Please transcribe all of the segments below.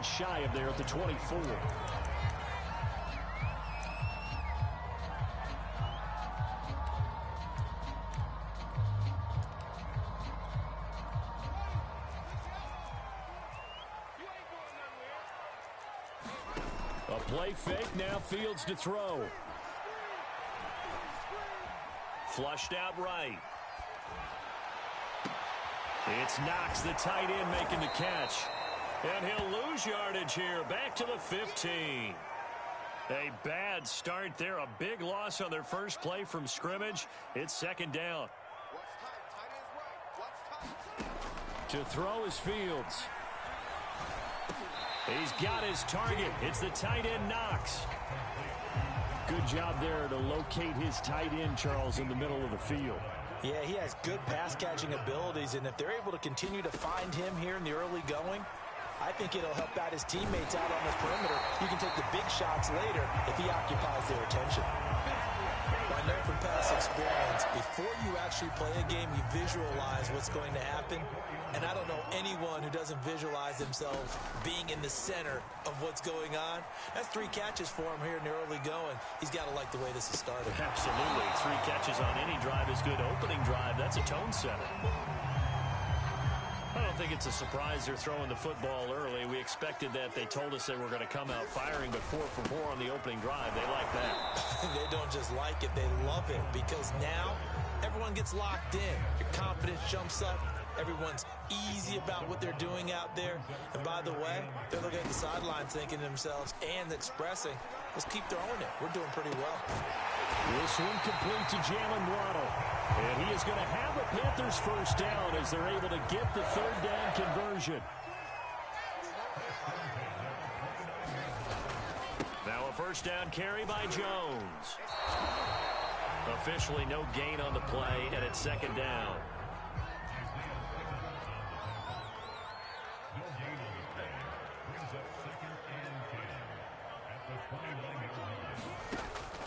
yards shy of there at the 24. A play fake, now Fields to throw. Flushed out right. It's Knox, the tight end, making the catch. And he'll lose yardage here, back to the 15. A bad start there, a big loss on their first play from scrimmage. It's second down. To throw is Fields. He's got his target. It's the tight end, Knox. Good job there to locate his tight end, Charles, in the middle of the field. Yeah, he has good pass-catching abilities, and if they're able to continue to find him here in the early going, I think it'll help out his teammates out on the perimeter. You can take the big shots later if he occupies their attention. I know from past experience, before you actually play a game, you visualize what's going to happen. And I don't know anyone who doesn't visualize themselves being in the center of what's going on. That's 3 catches for him here in the early going. He's got to like the way this is started. Absolutely. 3 catches on any drive is good. Opening drive, that's a tone setter. I don't think it's a surprise they're throwing the football early. We expected that. They told us they were going to come out firing, but 4 for 4 on the opening drive. They like that. They don't just like it, they love it, because now everyone gets locked in. Your confidence jumps up. Everyone's easy about what they're doing out there. And by the way, they're looking at the sideline thinking to themselves and expressing, let's keep throwing it. We're doing pretty well. This one complete to Jalen Waddle. And he is going to have a Panthers first down as they're able to get the third down conversion. Now a first down carry by Jones. Officially no gain on the play, and it's second down.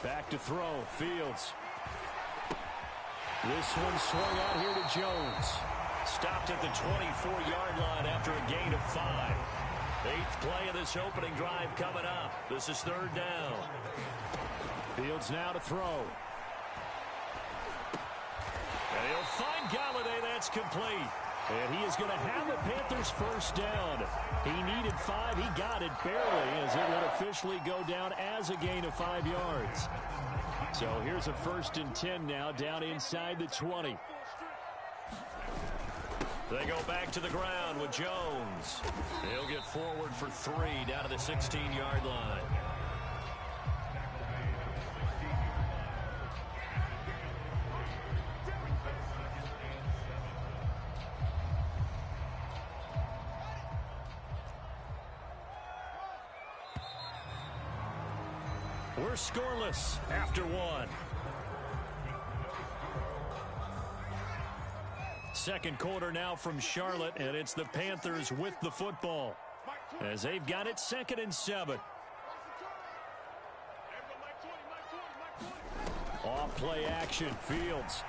Back to throw, Fields. This one swung out here to Jones. Stopped at the 24-yard line after a gain of 5. 8th play of this opening drive coming up. This is third down. Fields now to throw. And he'll find Galladay. That's complete. And he is going to have the Panthers first down. He needed 5. He got it barely, as it would officially go down as a gain of 5 yards. So here's a 1st and 10 now, down inside the 20. They go back to the ground with Jones. He'll get forward for 3 down to the 16-yard line. We're scoreless after 1. Second quarter now from Charlotte, and it's the Panthers with the football as they've got it 2nd and 7. Off play action, Fields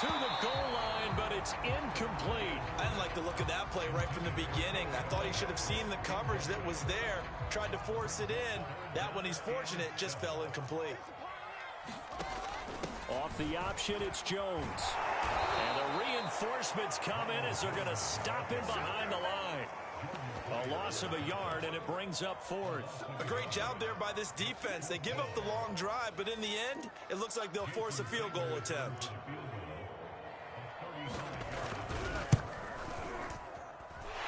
to the goal line, but it's incomplete. I didn't like the look of that play right from the beginning. I thought he should have seen the coverage that was there, tried to force it in. That one, he's fortunate, just fell incomplete. Off the option, it's Jones. And the reinforcements come in as they're going to stop him behind the line. A loss of a yard, and it brings up 4th. A great job there by this defense. They give up the long drive, but in the end, it looks like they'll force a field goal attempt.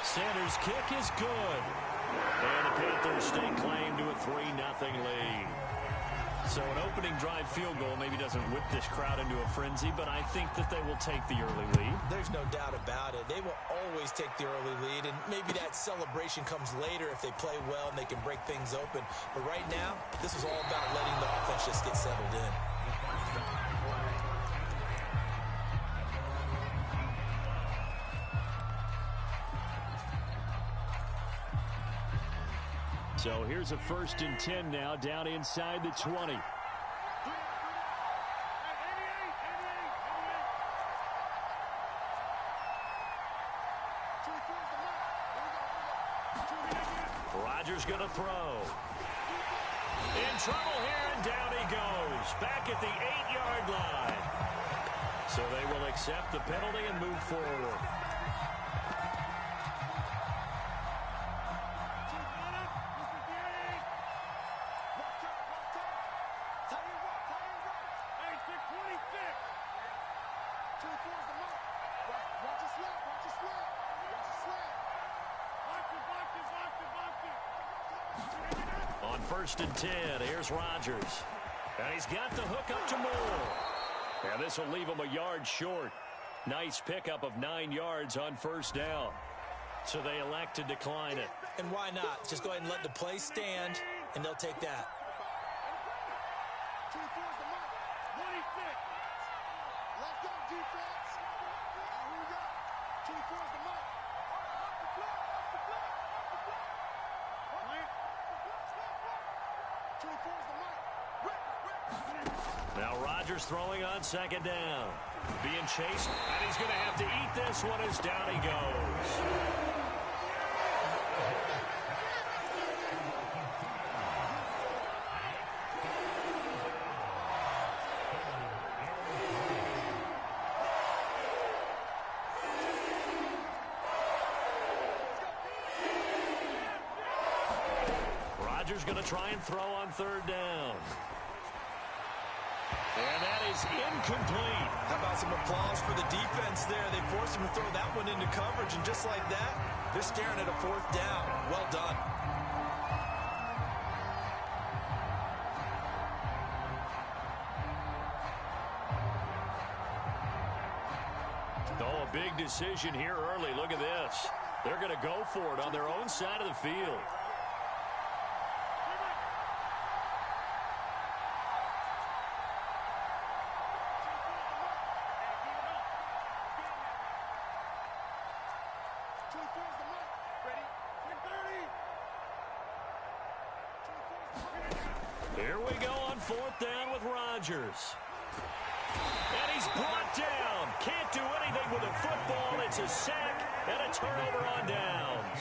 Sanders' kick is good. And the Panthers stake claim to a 3-0 lead. So an opening drive field goal maybe doesn't whip this crowd into a frenzy, but I think that they will take the early lead. There's no doubt about it. They will always take the early lead, and maybe that celebration comes later if they play well and they can break things open. But right now, this is all about letting the offense just get settled in. So here's a 1st and 10 now, down inside the 20. Rodgers going to throw. In trouble here, and down he goes. Back at the 8-yard line. So they will accept the penalty and move forward. On 1st and 10, here's Rodgers. And he's got the hook up to Moore. And this will leave him a yard short. Nice pickup of 9 yards on 1st down. So they elect to decline it. And why not? Just go ahead and let the play stand, and they'll take that. Now Rodgers throwing on 2nd down. Being chased, and he's going to have to eat this one as down he goes. Rodgers going to try and throw on 3rd down. And that is incomplete. How about some applause for the defense there? They forced him to throw that one into coverage, and just like that, they're staring at a 4th down. Well done. Oh, a big decision here early. Look at this. They're going to go for it on their own side of the field. Here we go on 4th down with Rodgers. And he's brought down. Can't do anything with a football. It's a sack and a turnover on downs.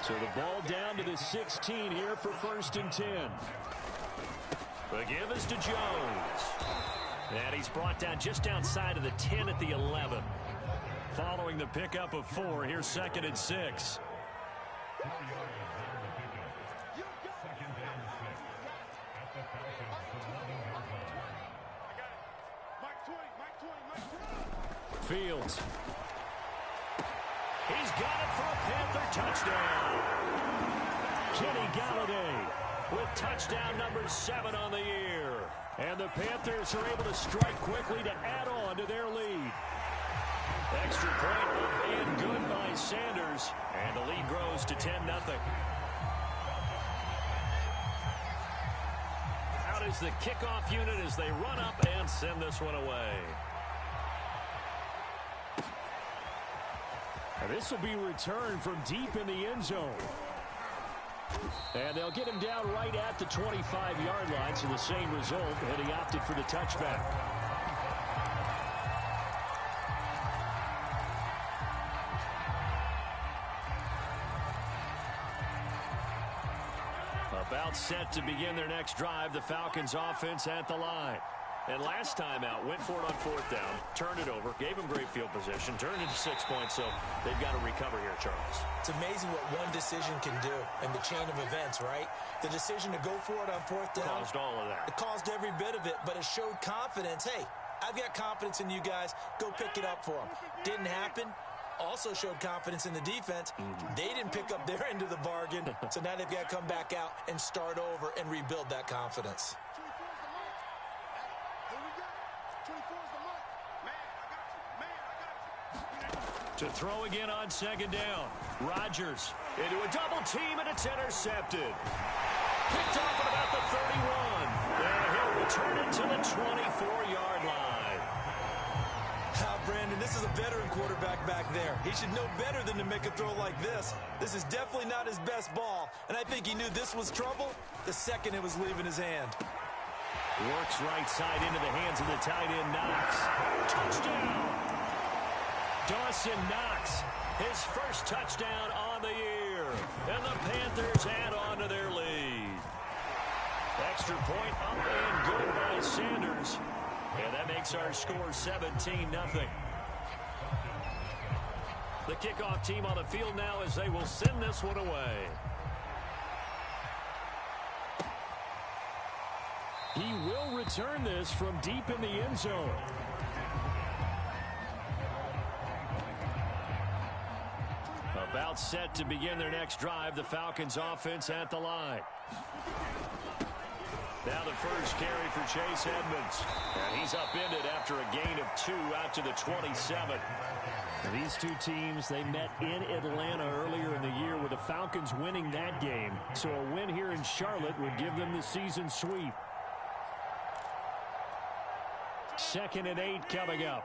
So the ball down to the 16 here for 1st and 10. The give is to Jones. And he's brought down just outside of the 10 at the 11. Following the pickup of 4, here's 2nd and 6. Fields. He's got it for a Panther touchdown. Kenny Galladay with touchdown number 7 on the year. And the Panthers are able to strike quickly to add on to their lead. Extra point up and good by Sanders. And the lead grows to 10-0. Out is the kickoff unit as they run up and send this one away. And this will be returned from deep in the end zone. And they'll get him down right at the 25-yard line, so the same result, and he opted for the touchback. About set to begin their next drive, the Falcons offense at the line. And last time out, went for it on 4th down, turned it over, gave them great field position, turned into 6 points, so they've got to recover here, Charles. It's amazing what one decision can do in the chain of events, right? The decision to go for it on 4th down. Caused all of that. It caused every bit of it, but it showed confidence. Hey, I've got confidence in you guys. Go pick it up for them. Didn't happen. Also showed confidence in the defense. They didn't pick up their end of the bargain, so now they've got to come back out and start over and rebuild that confidence. To throw again on 2nd down. Rodgers into a double team, and it's intercepted. Picked off at about the 31. And he'll return it to the 24-yard line. Brandon, this is a veteran quarterback back there. He should know better than to make a throw like this. This is definitely not his best ball, and I think he knew this was trouble the second it was leaving his hand. Works right side into the hands of the tight end, Knox. Touchdown! Dawson Knox, his first touchdown on the year. Panthers add on to their lead. Extra point up and good by Sanders. And that makes our score 17-0. The kickoff team on the field now as they will send this one away. He will return this from deep in the end zone. About set to begin their next drive. The Falcons offense at the line. Now the first carry for Chase Edmonds. And he's upended after a gain of 2 out to the 27. These two teams, they met in Atlanta earlier in the year with the Falcons winning that game. So a win here in Charlotte would give them the season sweep. 2nd and 8 coming up.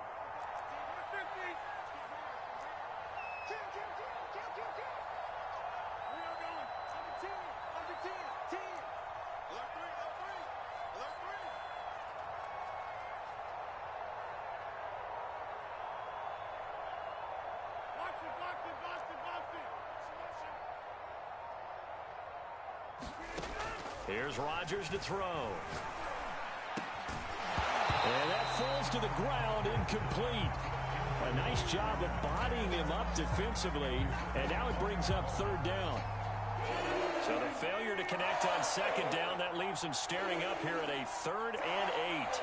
Here's Rodgers to throw. And that falls to the ground, incomplete. A nice job of bodying him up defensively. And now it brings up 3rd down. So the failure to connect on 2nd down, that leaves him staring up here at a 3rd and 8.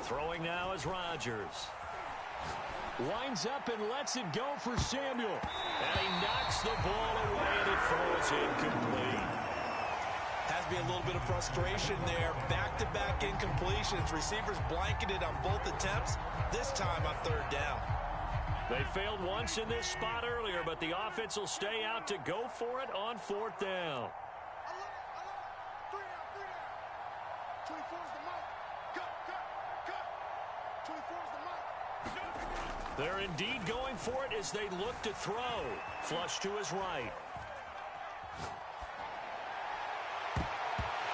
Throwing now is Rodgers. Winds up and lets it go for Samuel. And he knocks the ball away and it falls incomplete. Has to be a little bit of frustration there. Back-to-back incompletions. Receivers blanketed on both attempts. This time on 3rd down. They failed once in this spot earlier, but the offense will stay out to go for it on 4th down. They're indeed going for it as they look to throw. Flush to his right.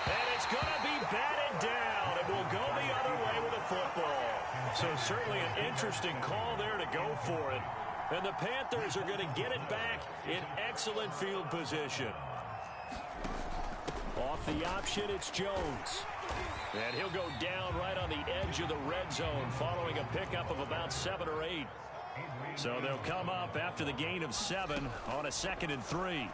And it's going to be batted down. It will go the other way with a football. So certainly an interesting call there to go for it. And the Panthers are going to get it back in excellent field position. Off the option, it's Jones. And he'll go down right on the edge of the red zone following a pickup of about 7 or 8. So they'll come up after the gain of 7 on a 2nd and 3.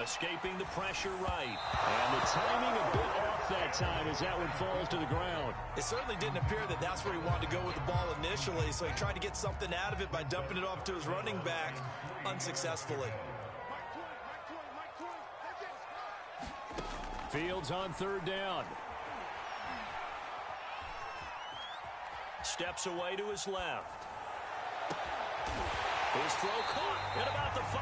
Escaping the pressure right. And the timing a bit off that time as that one falls to the ground. It certainly didn't appear that that's where he wanted to go with the ball initially, so he tried to get something out of it by dumping it off to his running back unsuccessfully. Fields on 3rd down. Steps away to his left. His throw caught at about the 5.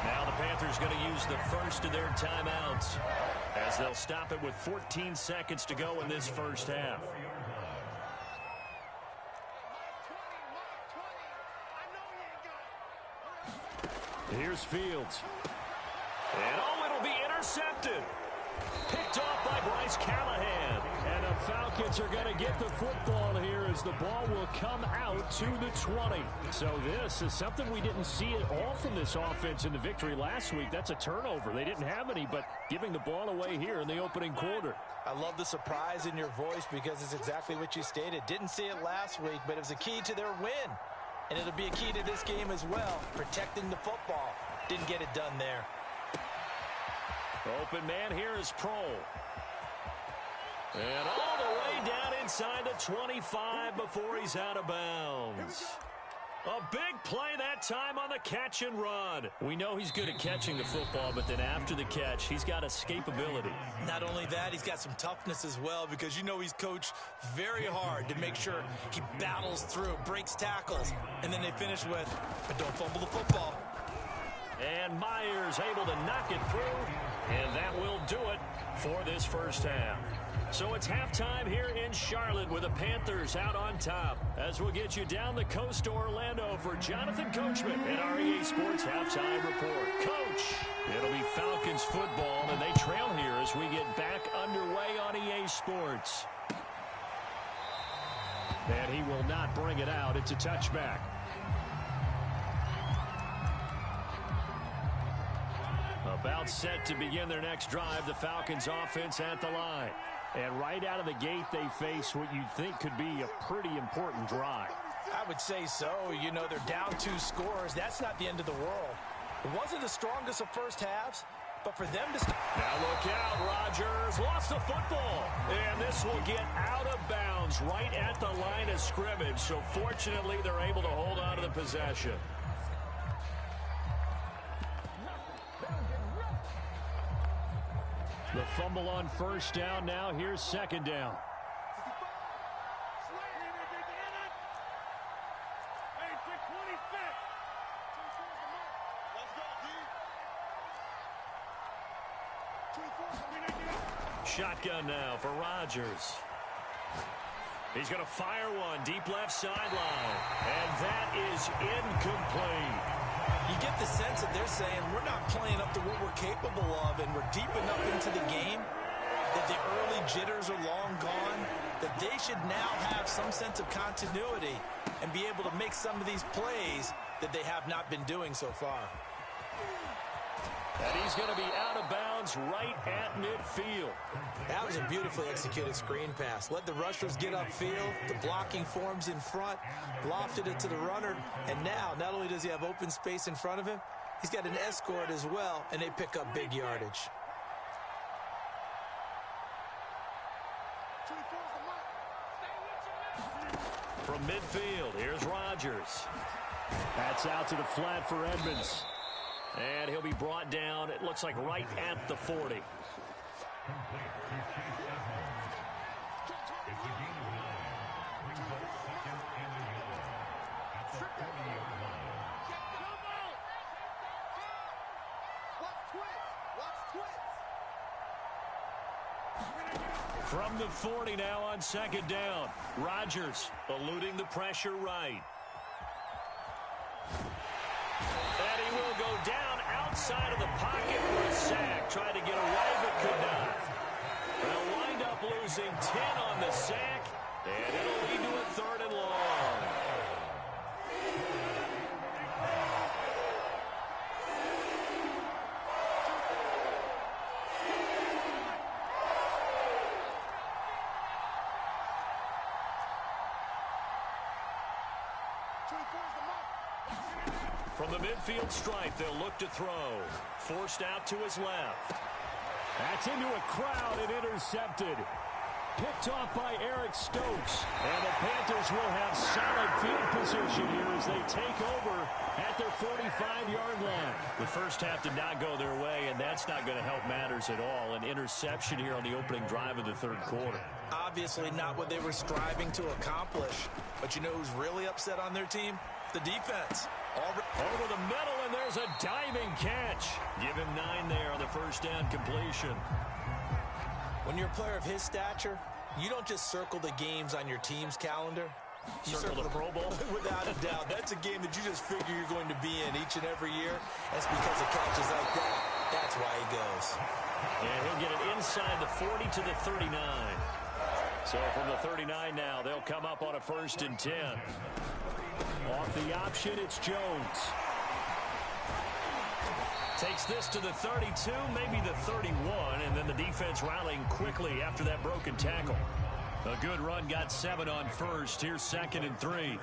Now the Panthers going to use the first of their timeouts as they'll stop it with 14 seconds to go in this first half. Here's Fields. And it'll be intercepted. Picked off by Bryce Callahan. And the Falcons are going to get the football here as the ball will come out to the 20. So this is something we didn't see at all from this offense in the victory last week. That's a turnover. They didn't have any, but giving the ball away here in the opening quarter. I love the surprise in your voice because it's exactly what you stated. Didn't see it last week, but it was a key to their win. And it'll be a key to this game as well, protecting the football. Didn't get it done there. Open man here is Prohl. And all the way down inside the 25 before he's out of bounds. A big play that time on the catch and run. We know he's good at catching the football, but then after the catch, he's got escapability. Not only that, he's got some toughness as well because you know he's coached very hard to make sure he battles through, breaks tackles, and then they finish with, but don't fumble the football. And Myers able to knock it through, and that will do it for this first half. So it's halftime here in Charlotte with the Panthers out on top. As we'll get you down the coast to Orlando for Jonathan Coachman and our EA Sports Halftime Report. Coach, it'll be Falcons football as we get back underway on EA Sports. And he will not bring it out. It's a touchback. About set to begin their next drive, the Falcons offense at the line. And right out of the gate, they face what you'd think could be a pretty important drive. I would say so. You know, they're down 2 scores. That's not the end of the world. It wasn't the strongest of first halves, but for them to... Now look out, Rodgers lost the football. And this will get out of bounds right at the line of scrimmage. So fortunately, they're able to hold on to the possession. The fumble on first down. Now here's second down. Shotgun now for Rodgers. He's going to fire one deep left sideline. And that is incomplete. You get the sense that they're saying we're not playing up to what we're capable of, and we're deep enough into the game that the early jitters are long gone, that they should now have some sense of continuity and be able to make some of these plays that they have not been doing so far. And he's going to be out of bounds right at midfield. That was a beautifully executed screen pass. Let the rushers get upfield. The blocking forms in front. Lofted it to the runner. And now, not only does he have open space in front of him, he's got an escort as well, and they pick up big yardage. From midfield, here's Rodgers. That's out to the flat for Edmonds. And he'll be brought down, it looks like right at the 40. From the 40 now on second down. Rodgers eluding the pressure right. And he will go down outside of the pocket for a sack. Tried to get away but could not. They'll wind up losing 10 on the sack. And it'll lead to a 3rd and long. From the midfield stripe, they'll look to throw. Forced out to his left. That's into a crowd and intercepted. Picked off by Eric Stokes. And the Panthers will have solid field position here as they take over at their 45-yard line. The first half did not go their way, and that's not going to help matters at all. An interception here on the opening drive of the 3rd quarter. Obviously not what they were striving to accomplish. But you know who's really upset on their team? The defense. Over the middle, and there's a diving catch. Give him 9 there on the first down completion. When you're a player of his stature, you don't just circle the games on your team's calendar. You circle the Pro Bowl? Without a doubt. That's a game that you just figure you're going to be in each and every year. That's because of catches like that. That's why he goes. And he'll get it inside the 40 to the 39. So from the 39 now, they'll come up on a 1st and 10. Off the option, it's Jones. Takes this to the 32, maybe the 31, and then the defense rallying quickly after that broken tackle. A good run, got 7 on first. Here's 2nd and 3.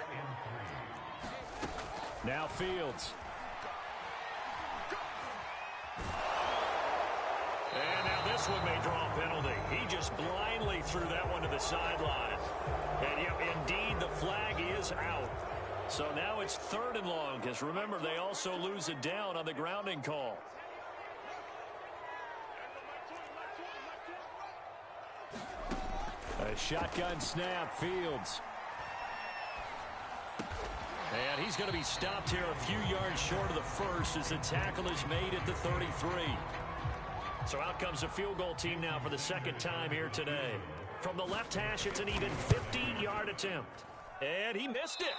Now Fields. And now this one may draw a penalty. He just blindly threw that one to the sideline. And yep, indeed, the flag is out. So now it's 3rd and long, because remember, they also lose it down on the grounding call. A shotgun snap, Fields. And he's going to be stopped here a few yards short of the first as the tackle is made at the 33. So out comes a field goal team now for the 2nd time here today. From the left hash, it's an even 15-yard attempt. And he missed it.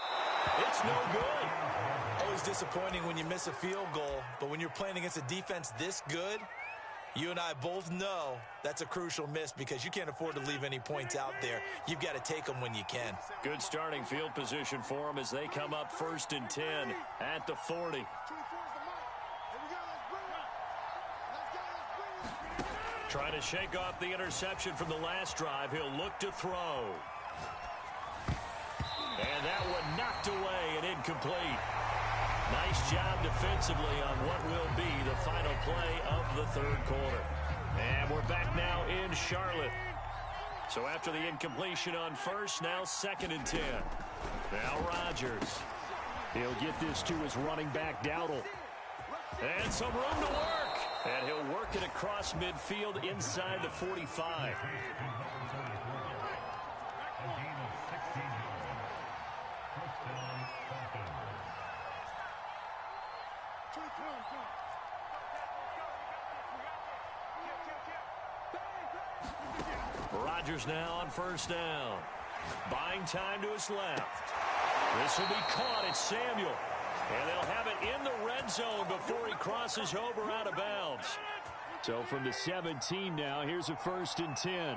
It's no good. Always disappointing when you miss a field goal, but when you're playing against a defense this good, You and I both know that's a crucial miss because you can't afford to leave any points out there. You've got to take them when you can. Good starting field position for them as they come up 1st and 10 at the 40. Trying to shake off the interception from the last drive. He'll look to throw. And that one knocked away and incomplete. Nice job defensively on what will be the final play of the 3rd quarter. And we're back now in Charlotte. So after the incompletion on 1st, now 2nd and 10. Now Rodgers. He'll get this to his running back, Dowdle. And some room to work. And he'll work it across midfield inside the 45. Rodgers now on 1st down. Buying time to his left. This will be caught. It's Samuel. And they'll have it in the red zone before he crosses over out of bounds. So from the 17 now, here's a 1st and 10.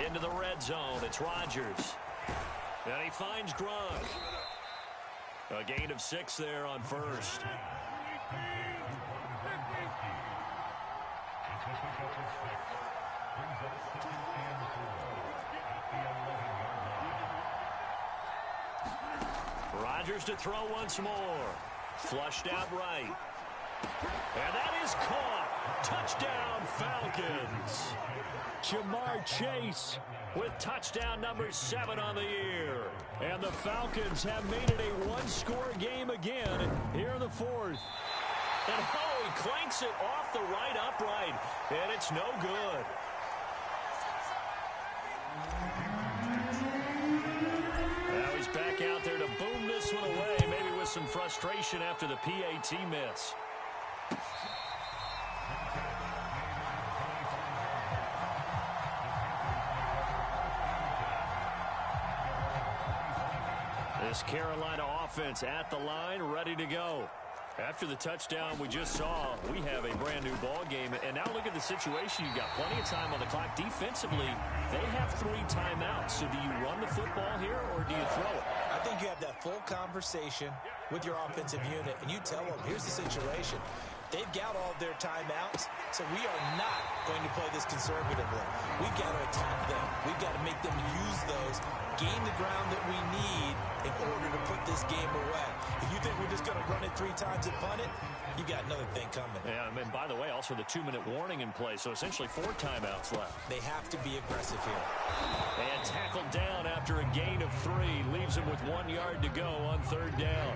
Into the red zone. It's Rodgers. And he finds Gronk. A gain of 6 there on 1st. Rodgers to throw once more. Flushed out right. And that is caught. Touchdown, Falcons. Jamar Chase with touchdown number 7 on the year. And the Falcons have made it a one-score game again here in the 4th. And he clanks it off the right upright. And it's no good. Now he's back out there to boom this one away, maybe with some frustration after the PAT miss. This Carolina offense at the line, ready to go. After the touchdown we just saw, we have a brand-new ball game. And now look at the situation. You've got plenty of time on the clock. Defensively, they have 3 timeouts. So do you run the football here or do you throw it? I think you have that full conversation with your offensive unit, and you tell them, here's the situation. They've got all of their timeouts, so we are not going to play this conservatively. We've got to attack them. We've got to make them use those, gain the ground that we need in order to put this game away. If you think we're just going to run it 3 times and punt it, you got another thing coming. Yeah, and by the way, also the 2-minute warning in play, so essentially 4 timeouts left. They have to be aggressive here. And tackled down after a gain of 3, leaves him with 1 yard to go on 3rd down.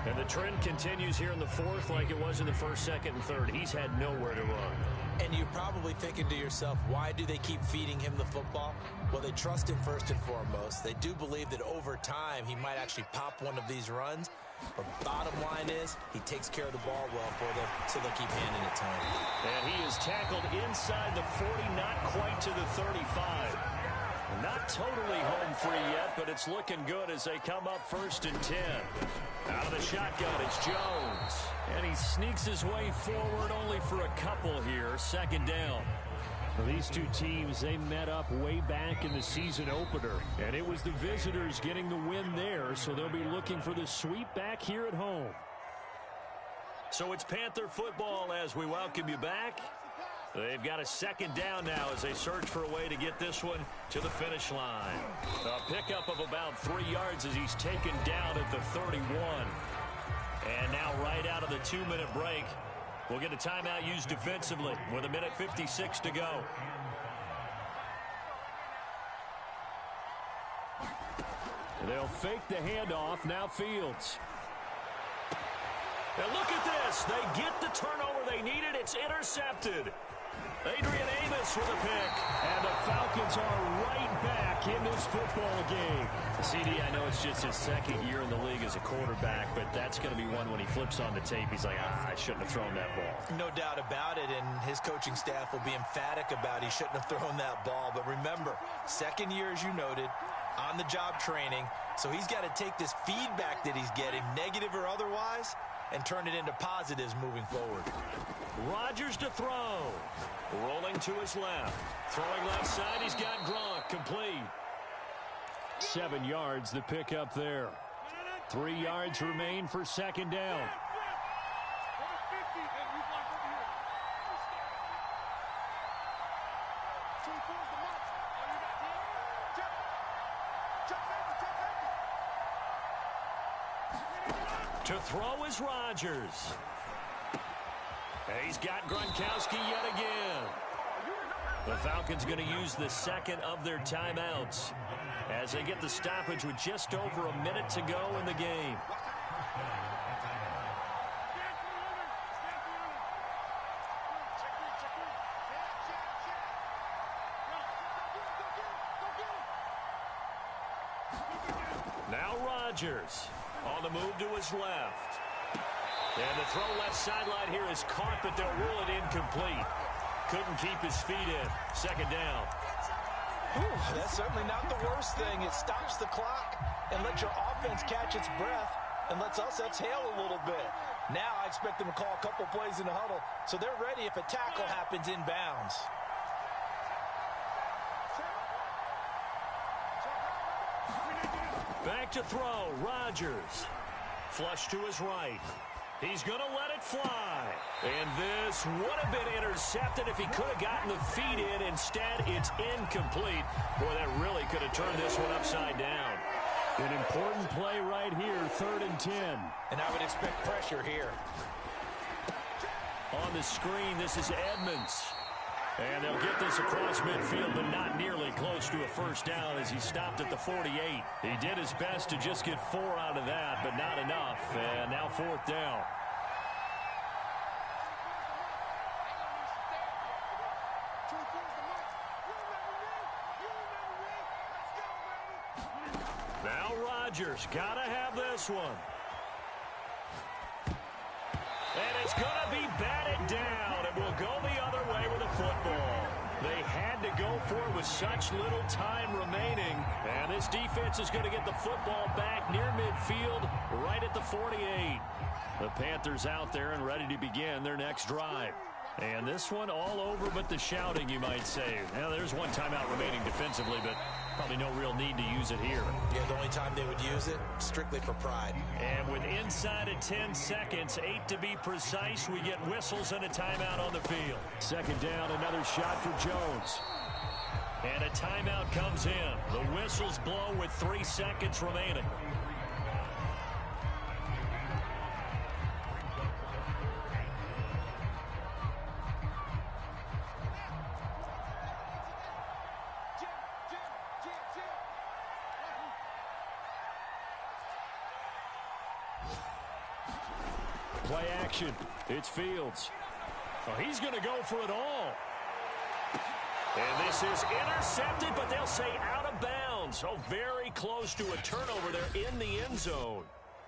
And the trend continues here in the 4th like it was in the 1st, 2nd, and 3rd. He's had nowhere to run. And you're probably thinking to yourself, why do they keep feeding him the football? Well, they trust him first and foremost. They do believe that over time he might actually pop one of these runs. But bottom line is, he takes care of the ball well for them, so they'll keep handing it to him. And he is tackled inside the 40, not quite to the 35. Not totally home free yet, but it's looking good as they come up 1st and 10. Out of the shotgun, it's Jones. And he sneaks his way forward only for a couple here. 2nd down. Well, these two teams, they met up way back in the season opener. And it was the visitors getting the win there, so they'll be looking for the sweep back here at home. So it's Panther football as we welcome you back. They've got a 2nd down now as they search for a way to get this one to the finish line. A pickup of about 3 yards as he's taken down at the 31. And now right out of the 2-minute break, we'll get a timeout used defensively with 1:56 to go. They'll fake the handoff. Now Fields. And look at this. They get the turnover they needed. It's intercepted. Adrian Amos with a pick. And the Falcons are right back in this football game. CD, I know it's just his second year in the league as a quarterback, but that's going to be one when he flips on the tape. He's like, I shouldn't have thrown that ball. No doubt about it, and his coaching staff will be emphatic about he shouldn't have thrown that ball. But remember, second year, as you noted, on-the-job training, so he's got to take this feedback that he's getting, negative or otherwise, and turn it into positives moving forward. Rodgers to throw. Rolling to his left. Throwing left side, he's got Gronk. Complete. 7 yards, the pickup there. 3 yards remain for second down. To throw is Rodgers. He's got Gronkowski yet again. The Falcons going to use the second of their timeouts as they get the stoppage with just over a minute to go in the game. Now Rodgers on the move to his left. And the throw left sideline here is caught, but they'll rule it incomplete. Couldn't keep his feet in. Second down. That's certainly not the worst thing. It stops the clock and lets your offense catch its breath and lets us exhale a little bit. Now I expect them to call a couple plays in the huddle so they're ready if a tackle happens inbounds. Back to throw. Rodgers. Flush to his right. He's going to let it fly. And this would have been intercepted if he could have gotten the feet in. Instead, it's incomplete. Boy, that really could have turned this one upside down. An important play right here, 3rd and 10. And I would expect pressure here. On the screen, this is Edmonds. And they'll get this across midfield, but not nearly close to a first down as he stopped at the 48. He did his best to just get 4 out of that, but not enough. And now 4th down. Now Rodgers, gotta have this one. And it's going to be batted down. It will go the other way with a football. They had to go for it with such little time remaining. And this defense is going to get the football back near midfield, right at the 48. The Panthers out there and ready to begin their next drive. And this one all over but the shouting, you might say. Now, there's one timeout remaining defensively, but probably no real need to use it here. Yeah, the only time they would use it, strictly for pride. And with inside of 10 seconds, 8 to be precise, we get whistles and a timeout on the field. Second down, another shot for Jones. And a timeout comes in. The whistles blow with 3 seconds remaining. Play action. It's Fields. Oh, he's going to go for it all. And this is intercepted, but they'll say out of bounds. Oh, very close to a turnover there in the end zone.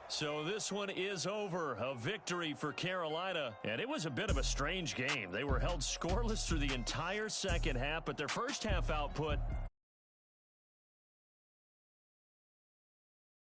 So this one is over. A victory for Carolina. And it was a bit of a strange game. They were held scoreless through the entire second half, but their first half output